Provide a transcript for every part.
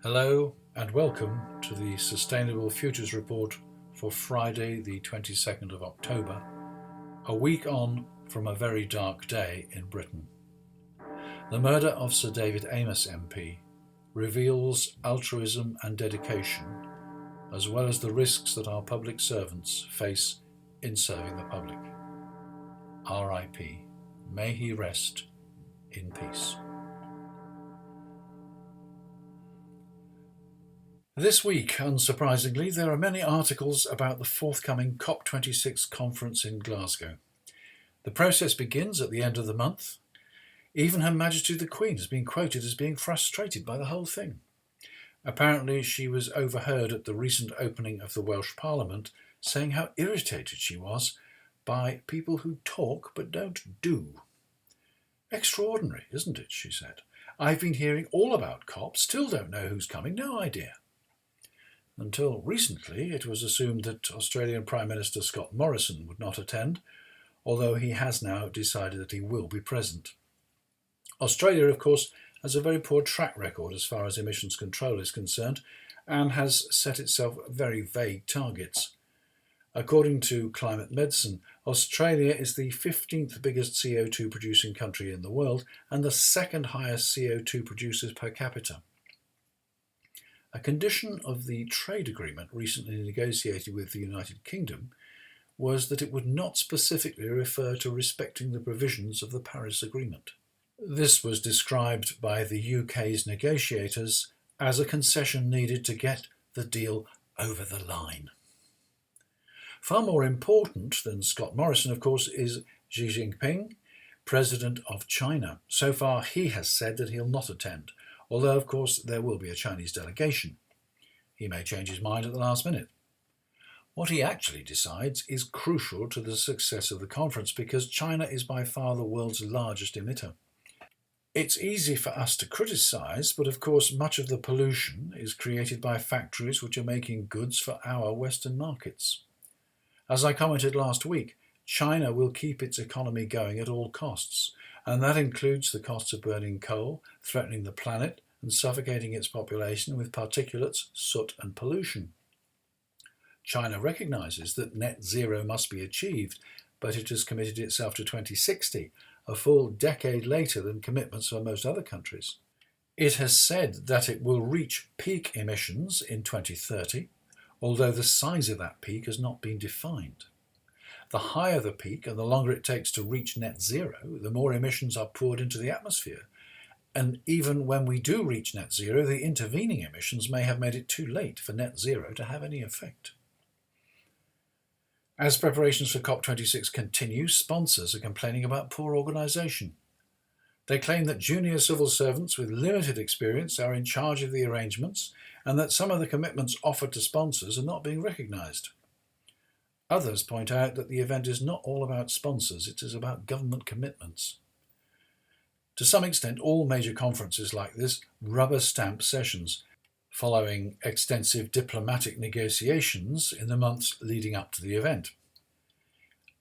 Hello and welcome to the Sustainable Futures Report for Friday the 22nd of October, a week on from a very dark day in Britain. The murder of Sir David Amess MP reveals altruism and dedication, as well as the risks that our public servants face in serving the public. R.I.P. May he rest in peace. This week, unsurprisingly, there are many articles about the forthcoming COP26 conference in Glasgow. The process begins at the end of the month. Even Her Majesty the Queen has been quoted as being frustrated by the whole thing. Apparently, she was overheard at the recent opening of the Welsh Parliament saying how irritated she was by people who talk but don't do. Extraordinary, isn't it, she said. I've been hearing all about COP, still don't know who's coming, no idea. Until recently, it was assumed that Australian Prime Minister Scott Morrison would not attend, although he has now decided that he will be present. Australia, of course, has a very poor track record as far as emissions control is concerned and has set itself very vague targets. According to Climate Medicine, Australia is the 15th biggest CO2 producing country in the world and the second highest CO2 producers per capita. A condition of the trade agreement recently negotiated with the United Kingdom was that it would not specifically refer to respecting the provisions of the Paris Agreement. This was described by the UK's negotiators as a concession needed to get the deal over the line. Far more important than Scott Morrison, of course, is Xi Jinping, President of China. So far, he has said that he'll not attend, although, of course, there will be a Chinese delegation. He may change his mind at the last minute. What he actually decides is crucial to the success of the conference because China is by far the world's largest emitter. It's easy for us to criticise, but of course much of the pollution is created by factories which are making goods for our Western markets. As I commented last week, China will keep its economy going at all costs, and that includes the costs of burning coal, threatening the planet, and suffocating its population with particulates, soot and pollution. China recognises that net zero must be achieved, but it has committed itself to 2060, a full decade later than commitments for most other countries. It has said that it will reach peak emissions in 2030, although the size of that peak has not been defined. The higher the peak and the longer it takes to reach net zero, the more emissions are poured into the atmosphere. And even when we do reach net zero, the intervening emissions may have made it too late for net zero to have any effect. As preparations for COP26 continue, sponsors are complaining about poor organisation. They claim that junior civil servants with limited experience are in charge of the arrangements and that some of the commitments offered to sponsors are not being recognised. Others point out that the event is not all about sponsors, it is about government commitments. To some extent, all major conferences like this rubber stamp sessions, following extensive diplomatic negotiations in the months leading up to the event.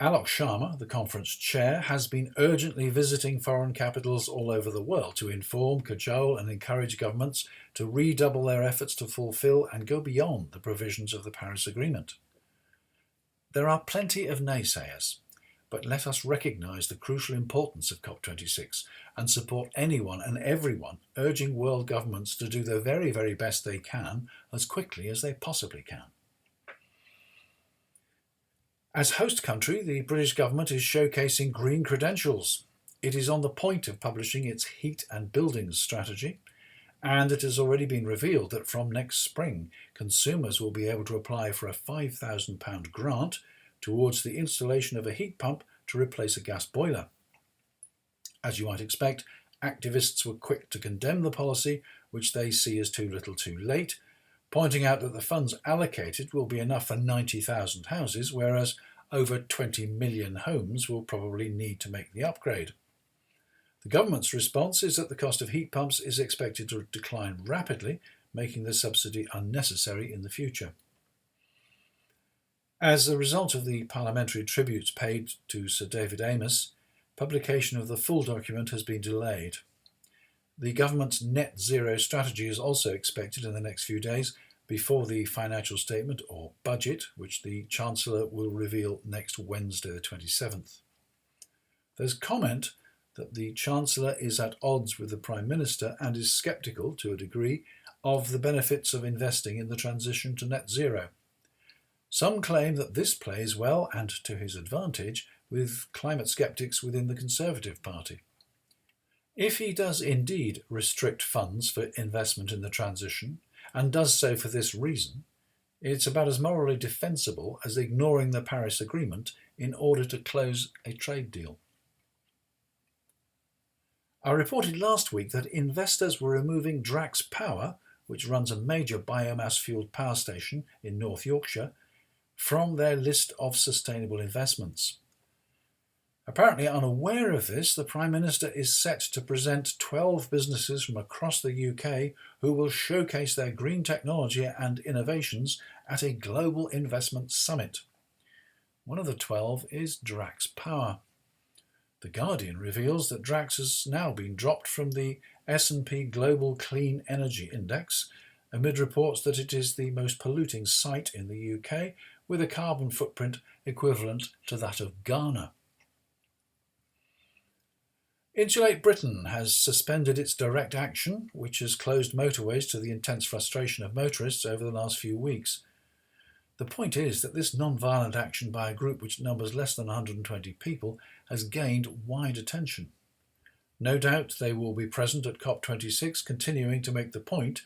Alok Sharma, the conference chair, has been urgently visiting foreign capitals all over the world to inform, cajole and encourage governments to redouble their efforts to fulfil and go beyond the provisions of the Paris Agreement. There are plenty of naysayers, but let us recognise the crucial importance of COP26 and support anyone and everyone urging world governments to do the very, very best they can as quickly as they possibly can. As host country, the British government is showcasing green credentials. It is on the point of publishing its heat and buildings strategy, and it has already been revealed that from next spring, consumers will be able to apply for a £5,000 grant towards the installation of a heat pump to replace a gas boiler. As you might expect, activists were quick to condemn the policy, which they see as too little too late, pointing out that the funds allocated will be enough for 90,000 houses, whereas over 20 million homes will probably need to make the upgrade. The government's response is that the cost of heat pumps is expected to decline rapidly, making the subsidy unnecessary in the future. As a result of the parliamentary tributes paid to Sir David Amess, publication of the full document has been delayed. The government's net zero strategy is also expected in the next few days before the financial statement or budget, which the Chancellor will reveal next Wednesday the 27th. There's comment that the Chancellor is at odds with the Prime Minister and is sceptical, to a degree, of the benefits of investing in the transition to net zero. Some claim that this plays well, and to his advantage, with climate sceptics within the Conservative Party. If he does indeed restrict funds for investment in the transition, and does so for this reason, it's about as morally defensible as ignoring the Paris Agreement in order to close a trade deal. I reported last week that investors were removing Drax Power, which runs a major biomass-fuelled power station in North Yorkshire, from their list of sustainable investments. Apparently unaware of this, the Prime Minister is set to present 12 businesses from across the UK who will showcase their green technology and innovations at a global investment summit. One of the 12 is Drax Power. The Guardian reveals that Drax has now been dropped from the S&P Global Clean Energy Index amid reports that it is the most polluting site in the UK with a carbon footprint equivalent to that of Ghana. Insulate Britain has suspended its direct action, which has closed motorways to the intense frustration of motorists over the last few weeks. The point is that this non-violent action by a group which numbers less than 120 people has gained wide attention. No doubt they will be present at COP26, continuing to make the point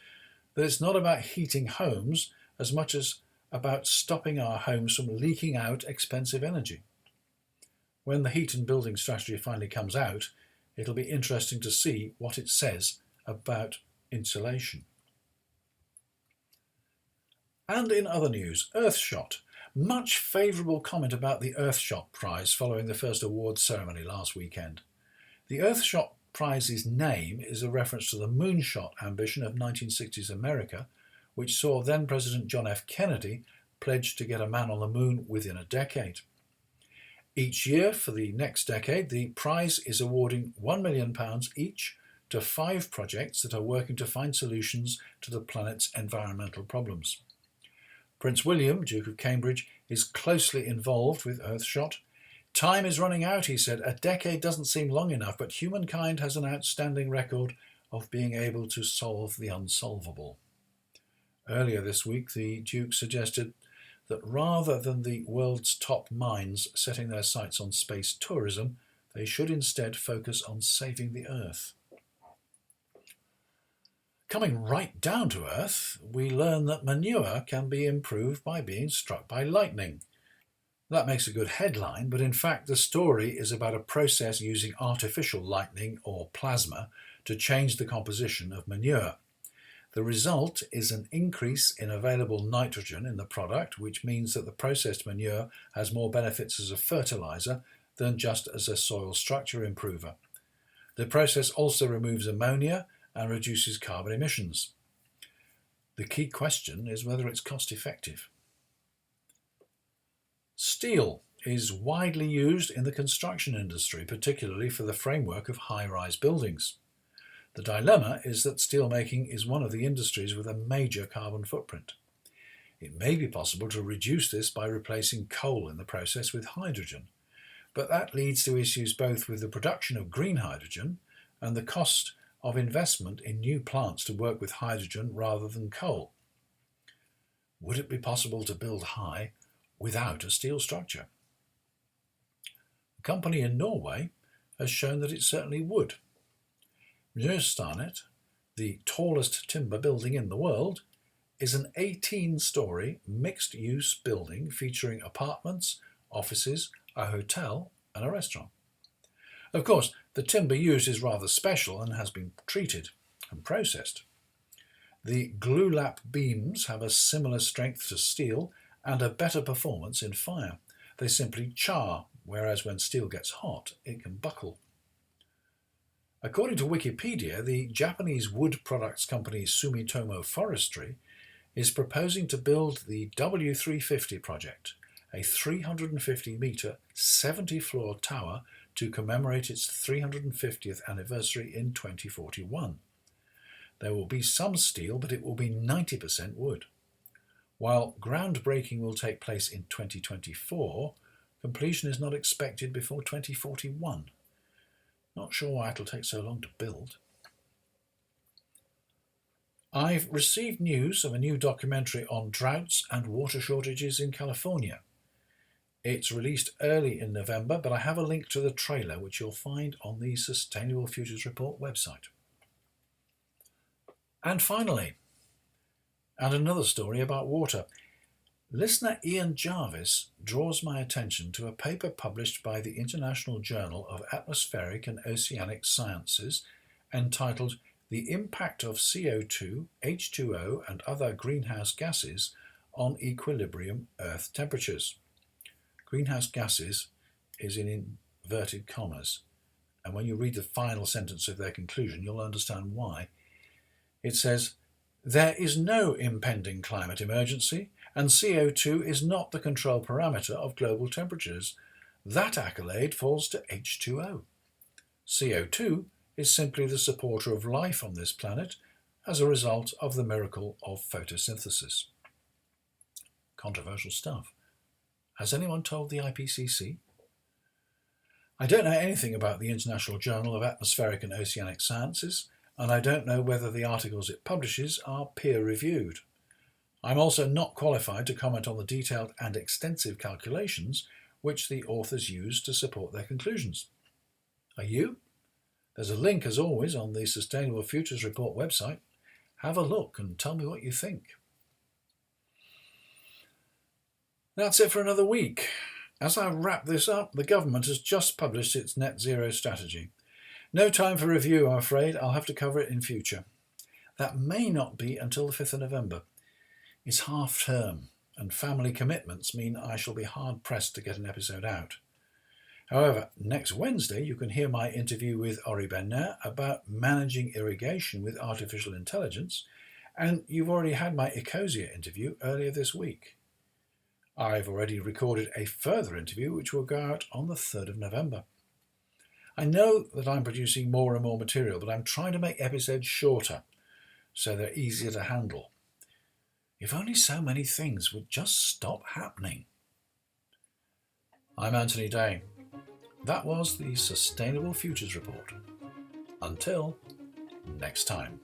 that it's not about heating homes as much as about stopping our homes from leaking out expensive energy. When the heat and building strategy finally comes out, it'll be interesting to see what it says about insulation. And in other news, Earthshot. Much favourable comment about the Earthshot Prize following the first awards ceremony last weekend. The Earthshot Prize's name is a reference to the moonshot ambition of 1960s America, which saw then-President John F. Kennedy pledge to get a man on the moon within a decade. Each year for the next decade, the prize is awarding £1 million each to 5 projects that are working to find solutions to the planet's environmental problems. Prince William, Duke of Cambridge, is closely involved with Earthshot. Time is running out, he said. A decade doesn't seem long enough, but humankind has an outstanding record of being able to solve the unsolvable. Earlier this week, the Duke suggested that rather than the world's top minds setting their sights on space tourism, they should instead focus on saving the Earth. Coming right down to earth, we learn that manure can be improved by being struck by lightning. That makes a good headline, but in fact the story is about a process using artificial lightning or plasma to change the composition of manure. The result is an increase in available nitrogen in the product, which means that the processed manure has more benefits as a fertiliser than just as a soil structure improver. The process also removes ammonia and reduces carbon emissions. The key question is whether it's cost effective. Steel is widely used in the construction industry, particularly for the framework of high-rise buildings. The dilemma is that steelmaking is one of the industries with a major carbon footprint. It may be possible to reduce this by replacing coal in the process with hydrogen, but that leads to issues both with the production of green hydrogen and the cost of investment in new plants to work with hydrogen rather than coal. Would it be possible to build high without a steel structure? A company in Norway has shown that it certainly would. Mjøstarnet, the tallest timber building in the world, is an 18-storey mixed-use building featuring apartments, offices, a hotel and a restaurant. Of course, the timber used is rather special and has been treated and processed. The glue-lap beams have a similar strength to steel and a better performance in fire. They simply char, whereas when steel gets hot, it can buckle. According to Wikipedia, the Japanese wood products company Sumitomo Forestry is proposing to build the W350 project, a 350-metre, 70-floor tower to commemorate its 350th anniversary in 2041. There will be some steel, but it will be 90% wood. While groundbreaking will take place in 2024, completion is not expected before 2041. Not sure why it'll take so long to build. I've received news of a new documentary on droughts and water shortages in California. It's released early in November, but I have a link to the trailer which you'll find on the Sustainable Futures Report website. And finally, and another story about water. Listener Ian Jarvis draws my attention to a paper published by the International Journal of Atmospheric and Oceanic Sciences entitled The Impact of CO2, H2O and Other Greenhouse Gases on Equilibrium Earth Temperatures. Greenhouse gases is in inverted commas, and when you read the final sentence of their conclusion, you'll understand why. It says, "There is no impending climate emergency, and CO2 is not the control parameter of global temperatures. That accolade falls to H2O. CO2 is simply the supporter of life on this planet as a result of the miracle of photosynthesis." Controversial stuff. Has anyone told the IPCC? I don't know anything about the International Journal of Atmospheric and Oceanic Sciences, and I don't know whether the articles it publishes are peer-reviewed. I'm also not qualified to comment on the detailed and extensive calculations which the authors use to support their conclusions. Are you? There's a link, as always, on the Sustainable Futures Report website. Have a look and tell me what you think. That's it for another week. As I wrap this up, the government has just published its net zero strategy. No time for review, I'm afraid. I'll have to cover it in future. That may not be until the 5th of November. It's half term, and family commitments mean I shall be hard pressed to get an episode out. However, next Wednesday you can hear my interview with Ori Ben-Ner about managing irrigation with artificial intelligence, and you've already had my Ecosia interview earlier this week. I've already recorded a further interview which will go out on the 3rd of November. I know that I'm producing more and more material, but I'm trying to make episodes shorter so they're easier to handle. If only so many things would just stop happening. I'm Anthony Day. That was the Sustainable Futures Report. Until next time.